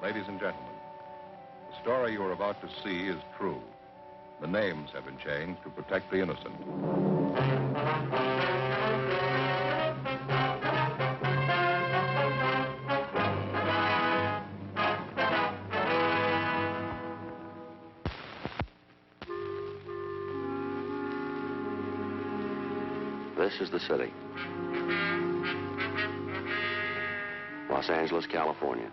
Ladies and gentlemen, the story you are about to see is true. The names have been changed to protect the innocent. This is the city. Los Angeles, California.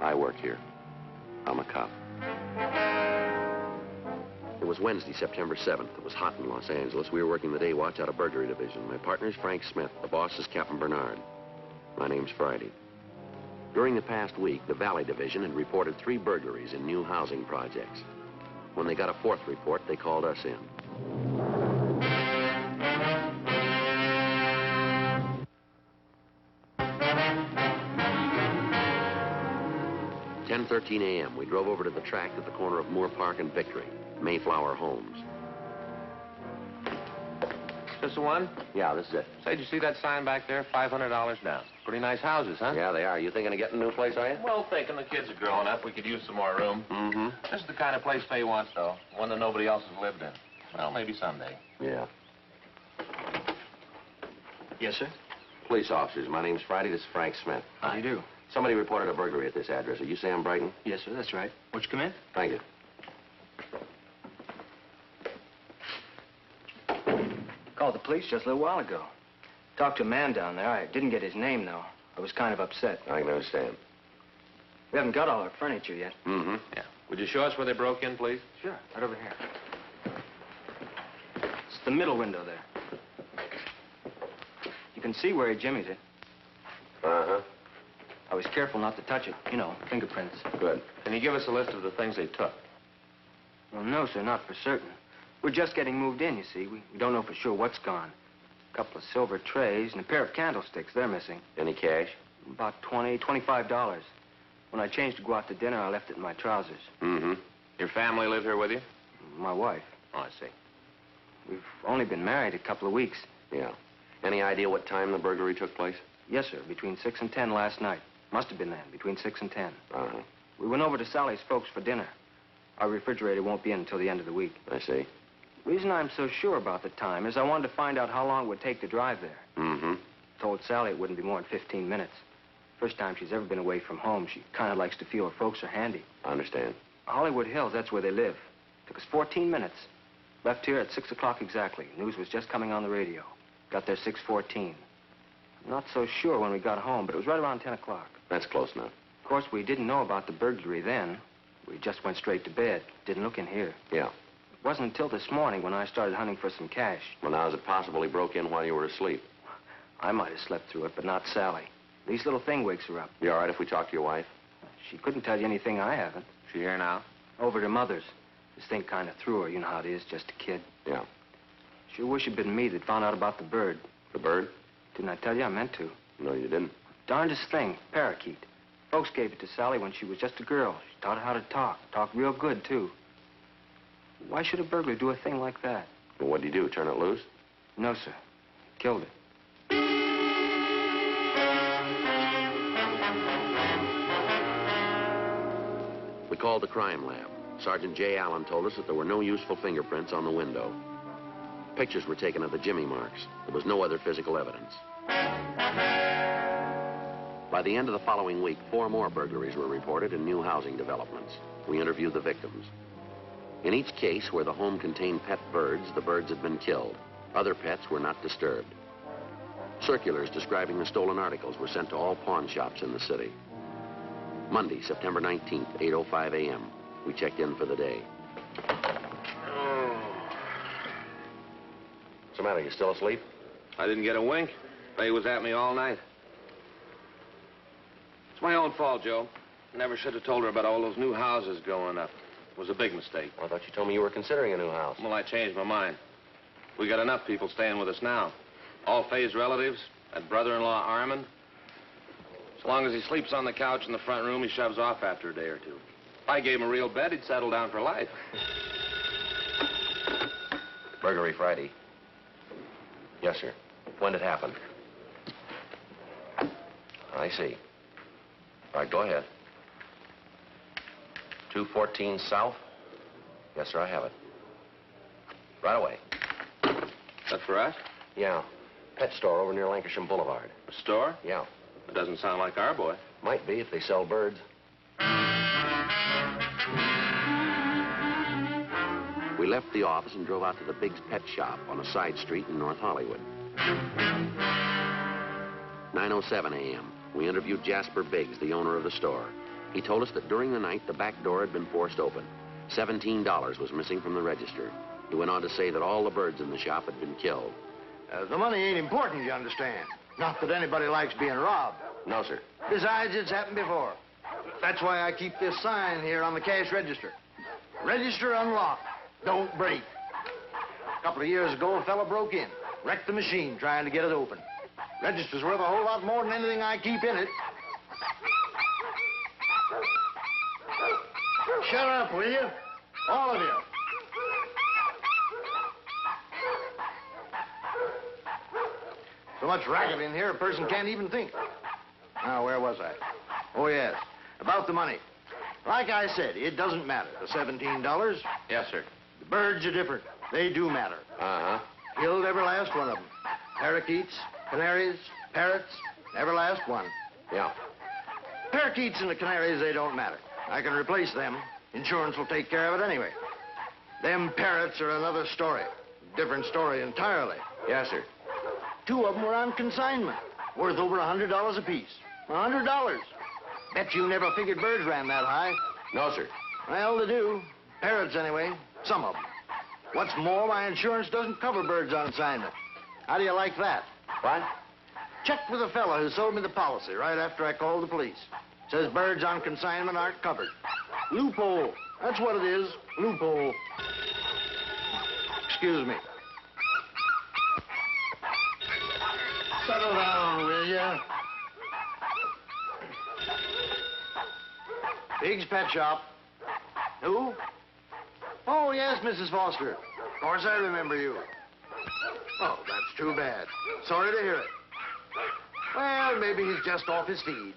I work here. I'm a cop. It was Wednesday, September 7th. It was hot in Los Angeles. We were working the day watch out of burglary division. My partner's Frank Smith. The boss is Captain Bernard. My name's Friday. During the past week, the Valley Division had reported 3 burglaries in new housing projects. When they got a 4th report, they called us in. 10:13 a.m. We drove over to the tract at the corner of Moore Park and Victory, Mayflower Homes. This the one? Yeah, this is it. Say, did you see that sign back there? $500 down. Pretty nice houses, huh? Yeah, they are. You thinking of getting a new place, are you? Well, thinking the kids are growing up. We could use some more room. Mm-hmm. This is the kind of place Faye wants, though. One that nobody else has lived in. Well, maybe someday. Yeah. Yes, sir? Police officers, my name's Friday. This is Frank Smith. How do you do? Somebody reported a burglary at this address. Are you Sam Brighton? Yes, sir, that's right. Won't you come in? Thank you. Called the police just a little while ago. Talked to a man down there. I didn't get his name, though. I was kind of upset. I can understand. We haven't got all our furniture yet. Mm-hmm. Yeah. Would you show us where they broke in, please? Sure, right over here. It's the middle window there. You can see where he jimmied it. Uh-huh. I was careful not to touch it. You know, fingerprints. Good. Can you give us a list of the things they took? Well, no, sir, not for certain. We're just getting moved in, you see. We don't know for sure what's gone. A couple of silver trays and a pair of candlesticks. They're missing. Any cash? About $25. When I changed to go out to dinner, I left it in my trousers. Mm-hmm. Your family live here with you? My wife. Oh, I see. We've only been married a couple of weeks. Yeah. Any idea what time the burglary took place? Yes, sir, between 6 and 10 last night. Must have been then, between 6 and 10. Uh-huh. We went over to Sally's folks for dinner. Our refrigerator won't be in until the end of the week. I see. The reason I'm so sure about the time is I wanted to find out how long it would take to drive there. Mm-hmm. Told Sally it wouldn't be more than 15 minutes. First time she's ever been away from home. She kind of likes to feel her folks are handy. I understand. Hollywood Hills, that's where they live. Took us 14 minutes. Left here at 6 o'clock exactly. News was just coming on the radio. Got there 6:14. Not so sure when we got home, but it was right around 10 o'clock. That's close enough. Of course, we didn't know about the burglary then. We just went straight to bed. Didn't look in here. Yeah. It wasn't until this morning when I started hunting for some cash. Well, now, is it possible he broke in while you were asleep? I might have slept through it, but not Sally. These little thing wakes her up. You all right if we talk to your wife? She couldn't tell you anything I haven't. She here now? Over to Mother's. This thing kind of threw her. You know how it is, just a kid. Yeah. Sure wish it'd been me that found out about the bird. The bird? Didn't I tell you? I meant to. No, you didn't. Darndest thing, parakeet. Folks gave it to Sally when she was just a girl. She taught her how to talk. Talk real good, too. Why should a burglar do a thing like that? Well, what'd you do, turn it loose? No, sir. Killed it. We called the crime lab. Sergeant J. Allen told us that there were no useful fingerprints on the window. Pictures were taken of the jimmy marks. There was no other physical evidence. By the end of the following week, 4 more burglaries were reported in new housing developments. We interviewed the victims. In each case where the home contained pet birds, the birds had been killed. Other pets were not disturbed. Circulars describing the stolen articles were sent to all pawn shops in the city. Monday, September 19th, 8:05 a.m. We checked in for the day. What's the matter? You still asleep? I didn't get a wink. Faye was at me all night. It's my own fault, Joe. Never should have told her about all those new houses going up. It was a big mistake. Well, I thought you told me you were considering a new house. Well, I changed my mind. We got enough people staying with us now. All Faye's relatives, that brother-in-law Armand. As long as he sleeps on the couch in the front room, he shoves off after a day or two. If I gave him a real bed, he'd settle down for life. Burglary Friday. Yes, sir. When did it happen? I see. All right, go ahead. 214 South? Yes, sir, I have it. Right away. That for us? Yeah. Pet store over near Lancashire Boulevard. A store? Yeah. It doesn't sound like our boy. Might be if they sell birds. We left the office and drove out to the Biggs Pet Shop on a side street in North Hollywood. 9:07 a.m. We interviewed Jasper Biggs, the owner of the store. He told us that during the night, the back door had been forced open. $17 was missing from the register. He went on to say that all the birds in the shop had been killed. The money ain't important, you understand. Not that anybody likes being robbed. No, sir. Besides, it's happened before. That's why I keep this sign here on the cash register. Register unlocked. Don't break. A couple of years ago, a fella broke in. Wrecked the machine trying to get it open. Register's worth a whole lot more than anything I keep in it. Shut up, will you? All of you. So much racket in here, a person can't even think. Now, where was I? Oh, yes. About the money. Like I said, it doesn't matter. The $17. Yes, sir. The birds are different. They do matter. Uh-huh. Killed every last one of them. Parakeets, canaries, parrots, every last one. Yeah. Parakeets and the canaries, they don't matter. I can replace them. Insurance will take care of it anyway. Them parrots are another story. Different story entirely. Yes, sir. 2 of them were on consignment, worth over $100 apiece. $100. Bet you never figured birds ran that high. No, sir. Well, they do. Parrots, anyway. Some of them. What's more, my insurance doesn't cover birds on assignment. How do you like that? What? Checked with a fella who sold me the policy right after I called the police. Says birds on consignment aren't covered. Loophole. That's what it is. Loophole. Excuse me. Settle down, will ya? Biggs Pet Shop. Who? Oh, yes, Mrs. Foster. Of course I remember you. Oh, that's too bad. Sorry to hear it. Well, maybe he's just off his feed.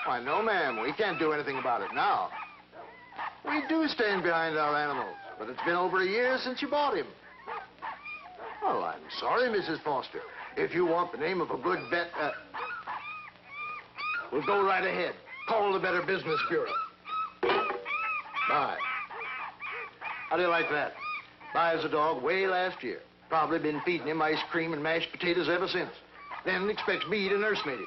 Why, no, ma'am. We can't do anything about it now. We do stand behind our animals, but it's been over a year since you bought him. Well, I'm sorry, Mrs. Foster. If you want the name of a good vet, we'll go right ahead. Call the Better Business Bureau. Bye. How do you like that? Buys a dog way last year. Probably been feeding him ice cream and mashed potatoes ever since. Then expects me to nursemaid him.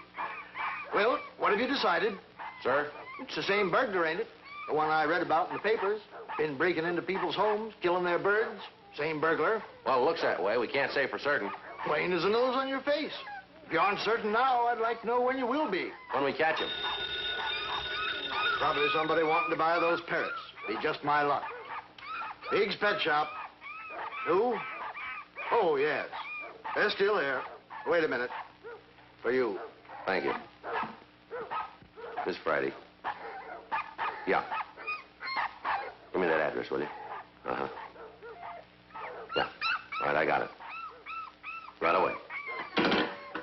Well, what have you decided? Sir? It's the same burglar, ain't it? The one I read about in the papers. Been breaking into people's homes, killing their birds. Same burglar. Well, it looks that way. We can't say for certain. Plain as a nose on your face. If you aren't certain now, I'd like to know when you will be. When we catch him. Probably somebody wanting to buy those parrots. Be just my luck. Biggs Pet Shop. Who? Oh, yes. They're still here. Wait a minute. For you. Thank you. Miss Friday. Yeah. Give me that address, will you? Uh-huh. Yeah. All right, I got it. Right away.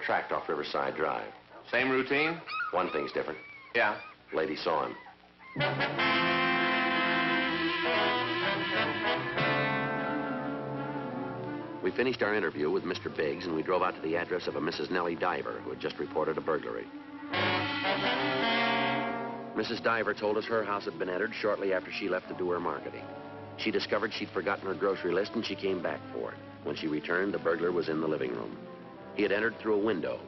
Tracked off Riverside Drive. Same routine? One thing's different. Yeah. Lady saw him. We finished our interview with Mr. Biggs, and we drove out to the address of a Mrs. Nellie Diver, who had just reported a burglary. Mrs. Diver told us her house had been entered shortly after she left to do her marketing. She discovered she'd forgotten her grocery list, and she came back for it. When she returned, the burglar was in the living room. He had entered through a window.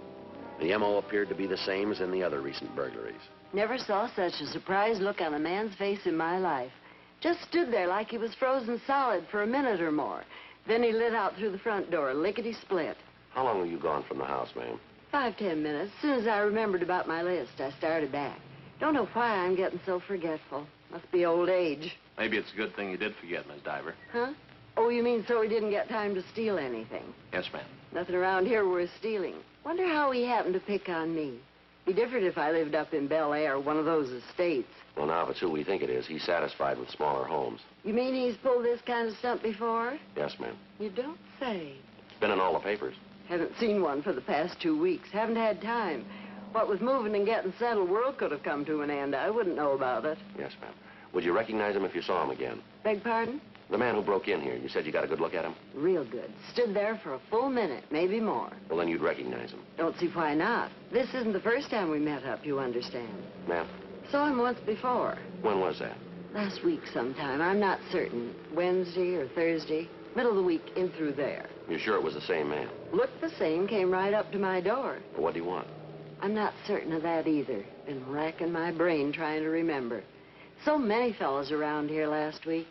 The M.O. appeared to be the same as in the other recent burglaries. Never saw such a surprised look on a man's face in my life. Just stood there like he was frozen solid for a minute or more. Then he lit out through the front door, lickety-split. How long were you gone from the house, ma'am? 5-10 minutes. As soon as I remembered about my list, I started back. Don't know why I'm getting so forgetful. Must be old age. Maybe it's a good thing you did forget, Miss Diver. Huh? Oh, you mean so he didn't get time to steal anything? Yes, ma'am. Nothing around here worth stealing. Wonder how he happened to pick on me. Be different if I lived up in Bel Air, one of those estates. Well, now, if it's who we think it is, he's satisfied with smaller homes. You mean he's pulled this kind of stunt before? Yes, ma'am. You don't say. Been in all the papers. Haven't seen one for the past 2 weeks. Haven't had time. What with moving and getting settled, world could have come to an end. I wouldn't know about it. Yes, ma'am. Would you recognize him if you saw him again? Beg pardon? The man who broke in here. You said you got a good look at him? Real good. Stood there for a full minute, maybe more. Well, then you'd recognize him. Don't see why not. This isn't the first time we met up, you understand. Ma'am? Saw him once before. When was that? Last week sometime. I'm not certain. Wednesday or Thursday. Middle of the week, in through there. You're sure it was the same man? Looked the same, came right up to my door. Well, what do you want? I'm not certain of that either. Been racking my brain trying to remember. So many fellows around here last week.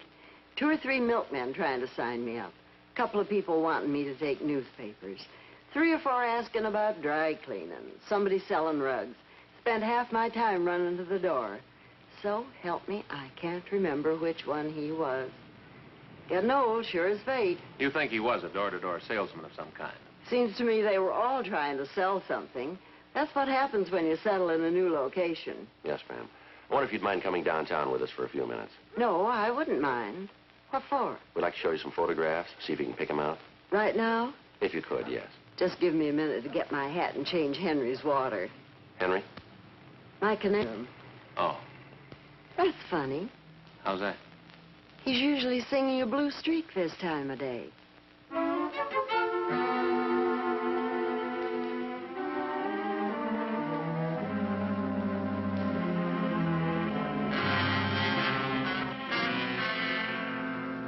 2 or 3 milkmen trying to sign me up. A couple of people wanting me to take newspapers. 3 or 4 asking about dry cleaning. Somebody selling rugs. Spent half my time running to the door. So, help me, I can't remember which one he was. Getting old, sure as fate. You think he was a door-to-door salesman of some kind? Seems to me they were all trying to sell something. That's what happens when you settle in a new location. Yes, ma'am. I wonder if you'd mind coming downtown with us for a few minutes. No, I wouldn't mind. What for? We'd like to show you some photographs, see if you can pick them out. Right now? If you could, yes. Just give me a minute to get my hat and change Henry's water. Henry? My connection. Oh, That's funny. how's that? He's usually singing a blue streak this time of day.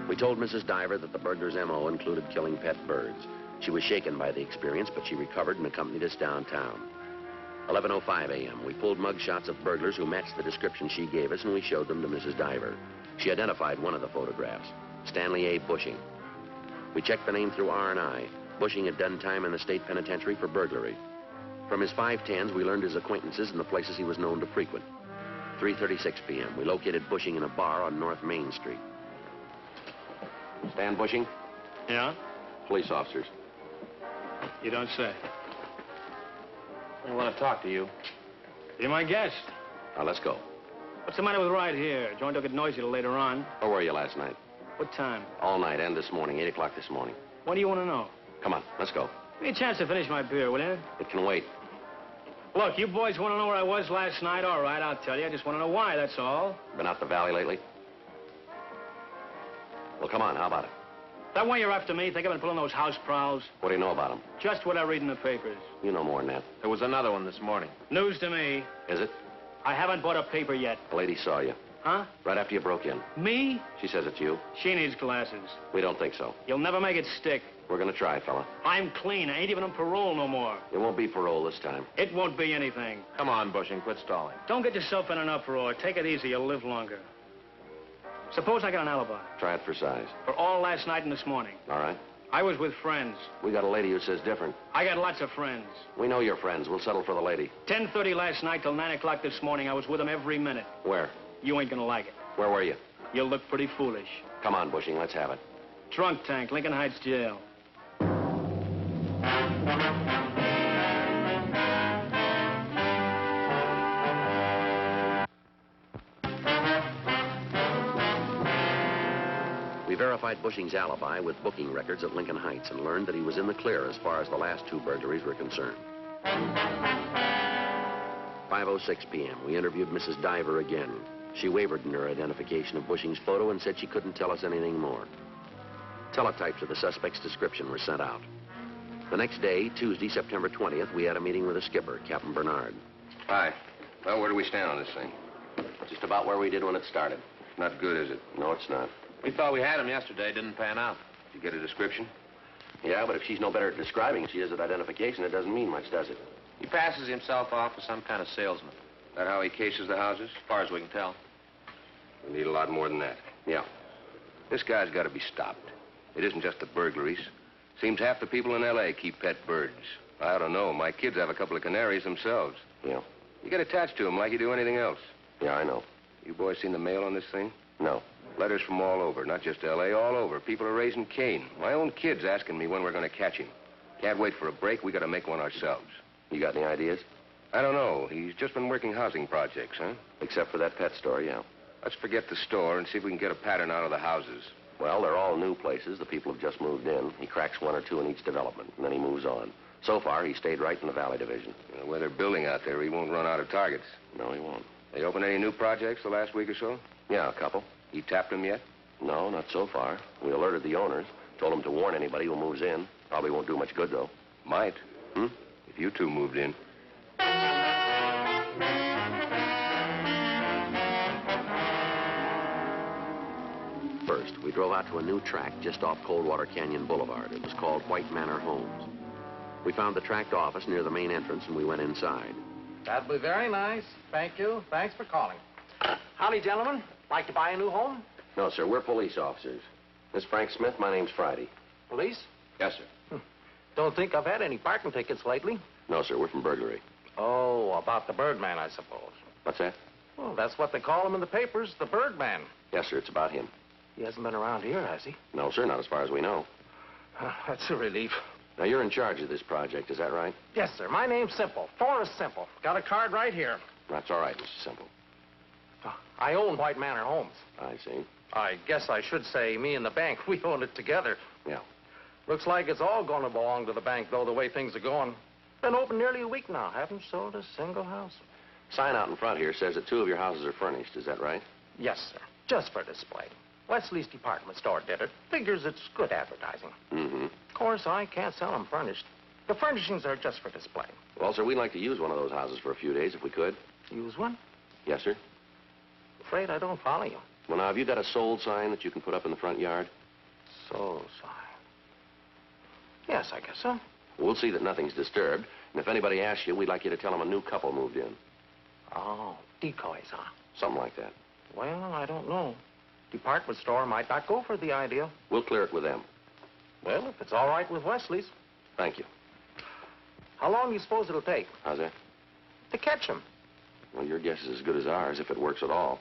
We told Mrs. Diver that the burglar's M.O. included killing pet birds. She was shaken by the experience, but she recovered and accompanied us downtown. 11:05 a.m. We pulled mug shots of burglars who matched the description she gave us, and we showed them to Mrs. Diver. She identified one of the photographs, Stanley A. Bushing. We checked the name through R&I. Bushing had done time in the state penitentiary for burglary. From his 510s, we learned his acquaintances and the places he was known to frequent. 3:36 p.m. We located Bushing in a bar on North Main Street. Stan Bushing? Yeah? Police officers. You don't say. I want to talk to you. You're my guest. Now, let's go. What's the matter with right here? Joint don't get noisy till later on. Where were you last night? What time? All night and this morning, 8 o'clock this morning. What do you want to know? Come on, let's go. Give me a chance to finish my beer, will you? It can wait. Look, you boys want to know where I was last night? All right, I'll tell you. I just want to know why, that's all. Been out the valley lately? Well, come on, how about it? That why you're after me? Think I've been pulling those house prowls? What do you know about them? Just what I read in the papers. You know more than that. There was another one this morning. News to me. Is it? I haven't bought a paper yet. The lady saw you. Huh? Right after you broke in. Me? She says it's you. She needs glasses. We don't think so. You'll never make it stick. We're gonna try, fella. I'm clean. I ain't even on parole no more. It won't be parole this time. It won't be anything. Come on, Bushing, quit stalling. Don't get yourself in an uproar. Take it easy. You'll live longer. Suppose I got an alibi. Try it for size. For all last night and this morning. All right? I was with friends. We got a lady who says different. I got lots of friends. We know your friends. We'll settle for the lady. 10:30 last night till 9 o'clock this morning. I was with them every minute. Where? You ain't gonna like it. Where were you? You'll look pretty foolish. Come on, Bushing, let's have it. Trunk tank, Lincoln Heights Jail. We verified Bushing's alibi with booking records at Lincoln Heights and learned that he was in the clear as far as the last 2 burglaries were concerned. 5:06 p.m. We interviewed Mrs. Diver again. She wavered in her identification of Bushing's photo and said she couldn't tell us anything more. Teletypes of the suspect's description were sent out. The next day, Tuesday, September 20th, we had a meeting with the skipper, Captain Bernard. Hi. Well, where do we stand on this thing? Just about where we did when it started. Not good, is it? No, it's not. We thought we had him yesterday, didn't pan out. Did you get a description? Yeah, but if she's no better at describing than she is at identification, it doesn't mean much, does it? He passes himself off as some kind of salesman, Is that how he cases the houses? as far as we can tell. We need a lot more than that. Yeah. This guy's got to be stopped. It isn't just the burglaries. Seems half the people in L.A. keep pet birds. I don't know. My kids have a couple of canaries themselves. Yeah. You get attached to them like you do anything else. Yeah, I know. You boys seen the mail on this thing? No. Letters from all over, not just L.A., all over. People are raising Cain. My own kid's asking me when we're going to catch him. Can't wait for a break. We got to make one ourselves. You got any ideas? I don't know. He's just been working housing projects, huh? Except for that pet store, yeah. Let's forget the store and see if we can get a pattern out of the houses. Well, they're all new places. The people have just moved in. He cracks one or two in each development, and then he moves on. So far, he stayed right in the Valley Division. Where they're building out there, he won't run out of targets. No, he won't. They opened any new projects the last week or so? Yeah, a couple. He tapped them yet? No, not so far. We alerted the owners. Told them to warn anybody who moves in. Probably won't do much good, though. Might. Hmm? If you two moved in. First, we drove out to a new tract just off Coldwater Canyon Boulevard. It was called White Manor Homes. We found the tract office near the main entrance, and we went inside. That'd be very nice. Thank you. Thanks for calling. Howdy, gentlemen. Like to buy a new home? No, sir, we're police officers. Miss Frank Smith, my name's Friday. Police? Yes, sir. Don't think I've had any parking tickets lately. No, sir, we're from burglary. Oh, about the Birdman, I suppose. What's that? Well, that's what they call him in the papers, the Birdman. Yes, sir, it's about him. He hasn't been around here, has he? No, sir, not as far as we know. That's a relief. Now, you're in charge of this project, is that right? Yes, sir. My name's Simple. Forrest Simple. Got a card right here. That's all right, Mr. Simple. I own White Manor Homes. I see. I guess I should say me and the bank, we own it together. Yeah. Looks like it's all going to belong to the bank, though, the way things are going. Been open nearly a week now. Haven't sold a single house. Sign out in front here says that 2 of your houses are furnished, is that right? Yes, sir. Just for display. Wesley's department store did it. Figures it's good advertising. Mm-hmm. Of course, I can't sell them furnished. The furnishings are just for display. Well, sir, we'd like to use one of those houses for a few days if we could. Use one? Yes, sir. Afraid I don't follow you. Well, now, have you got a sold sign that you can put up in the front yard? Sold sign. Yes, I guess so. We'll see that nothing's disturbed. And if anybody asks you, we'd like you to tell them a new couple moved in. Oh, decoys, huh? Something like that. Well, I don't know. Department store might not go for the idea. We'll clear it with them. Well, if it's all right with Wesley's. Thank you. How long do you suppose it'll take? How's that? To catch him. Well, your guess is as good as ours, if it works at all.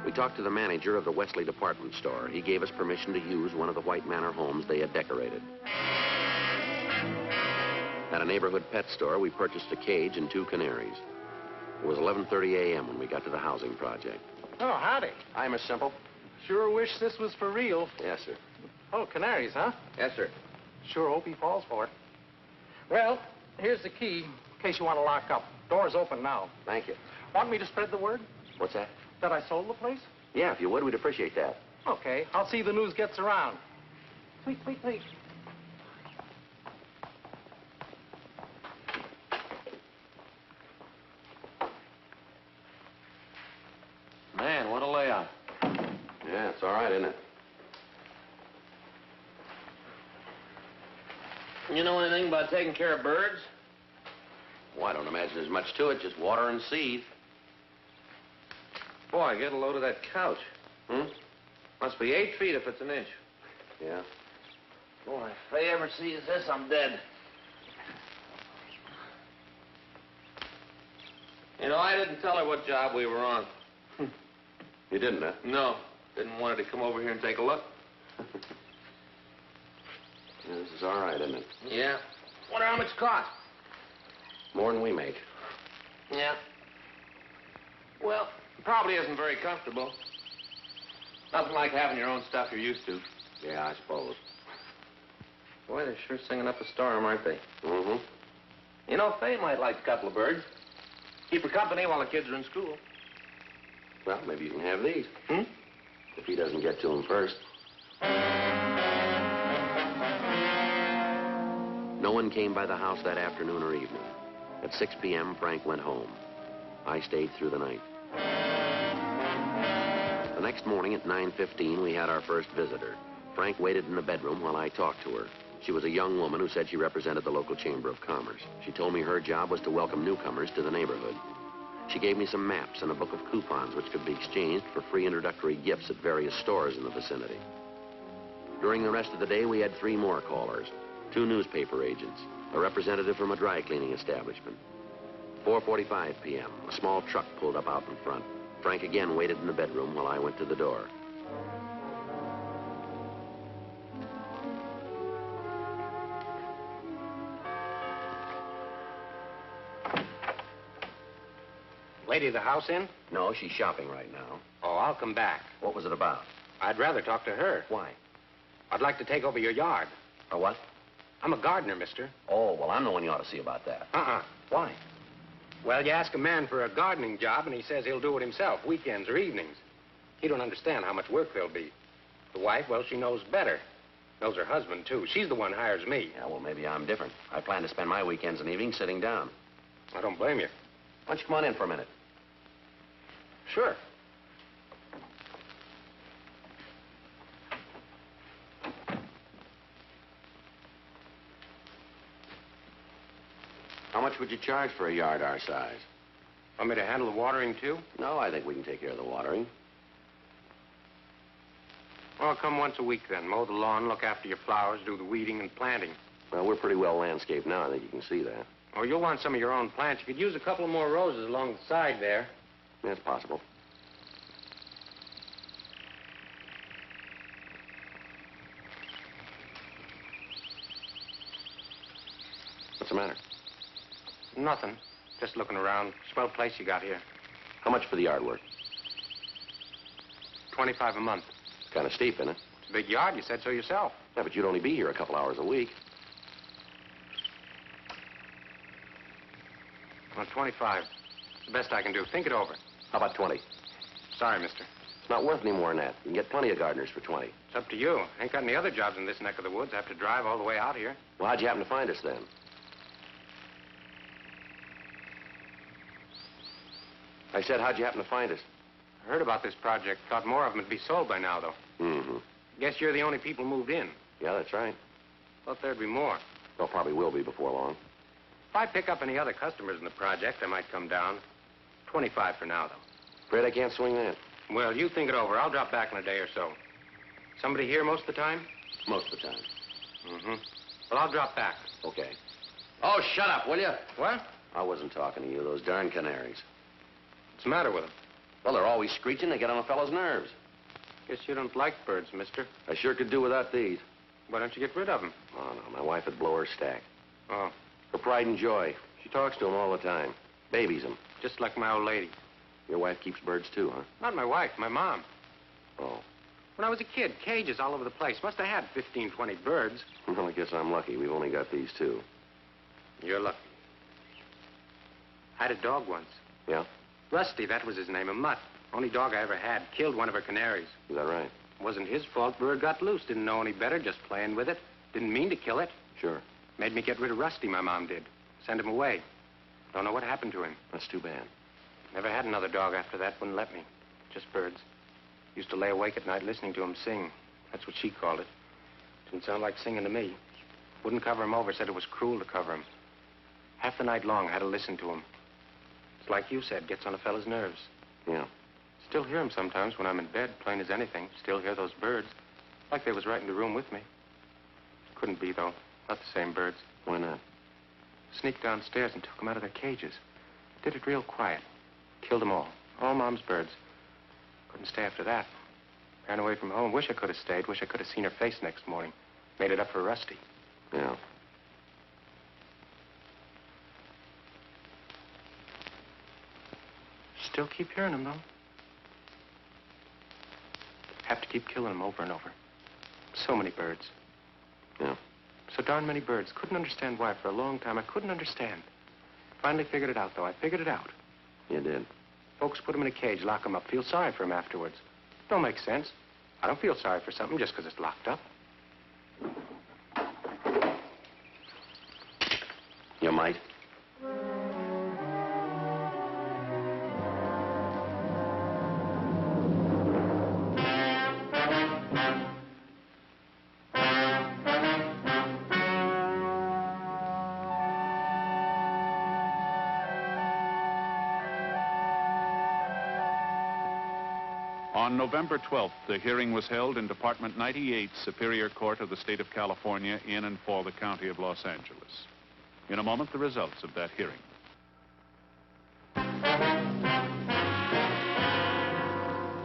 We talked to the manager of the Wesley department store. He gave us permission to use one of the White Manor homes they had decorated. At a neighborhood pet store, we purchased a cage and 2 canaries. It was 11:30 a.m. when we got to the housing project. Oh, howdy. Hi, Miss Simple. Sure wish this was for real. Yes, sir. Oh, canaries, huh? Yes, sir. Sure hope he falls for it. Well, here's the key in case you want to lock up. Door's open now. Thank you. Want me to spread the word What's that? that I sold the place? Yeah, if you would, we'd appreciate that. Okay, I'll see the news gets around. Tweet, tweet, tweet. Man, what a layout. Yeah, it's all right, isn't it? You know anything about taking care of birds? Well, I don't imagine there's much to it. Just water and seed. Boy, get a load of that couch. Hmm? Must be 8 feet if it's an inch. Yeah. Boy, if they ever sees this, I'm dead. You know, I didn't tell her what job we were on. You didn't, huh? No. Didn't want her to come over here and take a look. Yeah, this is all right, isn't it? Yeah. Wonder how much it cost. More than we make. Yeah. Well, probably isn't very comfortable. Nothing like having your own stuff you're used to. Yeah, I suppose. Boy, they're sure singing up a storm, aren't they? Mm-hmm. You know, Fay might like a couple of birds. Keep her company while the kids are in school. Well, maybe you can have these. Hmm? If he doesn't get to them first. No one came by the house that afternoon or evening. At 6 p.m., Frank went home. I stayed through the night. The next morning at 9:15, we had our first visitor. Frank waited in the bedroom while I talked to her. She was a young woman who said she represented the local Chamber of Commerce. She told me her job was to welcome newcomers to the neighborhood. She gave me some maps and a book of coupons which could be exchanged for free introductory gifts at various stores in the vicinity. During the rest of the day, we had 3 more callers, 2 newspaper agents, a representative from a dry cleaning establishment. 4:45 p.m., a small truck pulled up out in front. Frank again waited in the bedroom while I went to the door. lady of the house in? No, she's shopping right now. Oh, I'll come back. What was it about? I'd rather talk to her. Why? I'd like to take over your yard. Or what? I'm a gardener, mister. Oh, well, I'm the one you ought to see about that. Why? Well, you ask a man for a gardening job, and he says he'll do it himself, weekends or evenings. He don't understand how much work there'll be. The wife, well, she knows better. Knows her husband, too. She's the one hires me. Yeah, well, maybe I'm different. I plan to spend my weekends and evenings sitting down. I don't blame you. Why don't you come on in for a minute? Sure. How much would you charge for a yard our size? Want me to handle the watering, too? No, I think we can take care of the watering. Well, come once a week, then. Mow the lawn, look after your flowers, do the weeding and planting. Well, we're pretty well landscaped now. I think you can see that. Oh, you'll want some of your own plants. You could use a couple more roses along the side there. That's possible. What's the matter? Nothing. Just looking around. Swell place you got here. How much for the yard work? $25 a month. Kind of steep, isn't it? It's a big yard. You said so yourself. Yeah, but you'd only be here a couple hours a week. Well, 25. It's the best I can do. Think it over. How about 20? Sorry, mister. It's not worth any more than that. You can get plenty of gardeners for 20. It's up to you. Ain't got any other jobs in this neck of the woods. I have to drive all the way out here. Well, how'd you happen to find us then? I said, how'd you happen to find us? I heard about this project. Thought more of them would be sold by now, though. Mm-hmm. Guess you're the only people moved in. Yeah, that's right. Thought there'd be more. Well, probably will be before long. If I pick up any other customers in the project, I might come down. 25 for now, though. Afraid I can't swing that. Well, you think it over. I'll drop back in a day or so. Somebody here most of the time? Most of the time. Mm-hmm. Well, I'll drop back. Okay. Oh, shut up, will you? What? I wasn't talking to you, those darn canaries. What's the matter with them? Well, they're always screeching. They get on a fellow's nerves. Guess you don't like birds, mister. I sure could do without these. Why don't you get rid of them? Oh, no, my wife would blow her stack. Oh, Her pride and joy. She talks to them all the time. Babies them. just like my old lady. Your wife keeps birds, too, huh? Not my wife, my mom. Oh. When I was a kid, cages all over the place. Must have had 15, 20 birds. Well, I guess I'm lucky. We've only got these two. You're lucky. I had a dog once. Yeah? Rusty, that was his name, a mutt. Only dog I ever had. Killed one of her canaries. Is that right? Wasn't his fault. Bird got loose. Didn't know any better, just playing with it. Didn't mean to kill it. Sure. Made me get rid of Rusty, my mom did. Send him away. Don't know what happened to him. That's too bad. Never had another dog after that. Wouldn't let me. Just birds. Used to lay awake at night listening to him sing. That's what she called it. Didn't sound like singing to me. Wouldn't cover him over. Said it was cruel to cover him. Half the night long, I had to listen to him. It's like you said, gets on a fella's nerves. Yeah. Still hear him sometimes when I'm in bed, plain as anything. Still hear those birds. Like they was right in the room with me. Couldn't be, though. Not the same birds. Why not? Sneaked downstairs and took them out of their cages. Did it real quiet. Killed them all. All Mom's birds. Couldn't stay after that. Ran away from home. Wish I could have stayed. Wish I could have seen her face next morning. Made it up for Rusty. Yeah. Still keep hearing them, though. Have to keep killing them over and over. So many birds. Yeah. So darn many birds. Couldn't understand why for a long time. I couldn't understand. Finally figured it out, though. I figured it out. You did. Folks put them in a cage, lock them up, feel sorry for them afterwards. Don't make sense. I don't feel sorry for something just because it's locked up. You might. On November 12th, the hearing was held in Department 98, Superior Court of the State of California, in and for the County of Los Angeles. In a moment, the results of that hearing.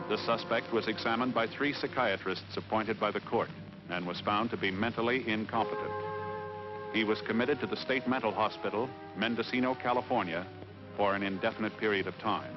The suspect was examined by 3 psychiatrists appointed by the court and was found to be mentally incompetent. He was committed to the State Mental Hospital, Mendocino, California, for an indefinite period of time.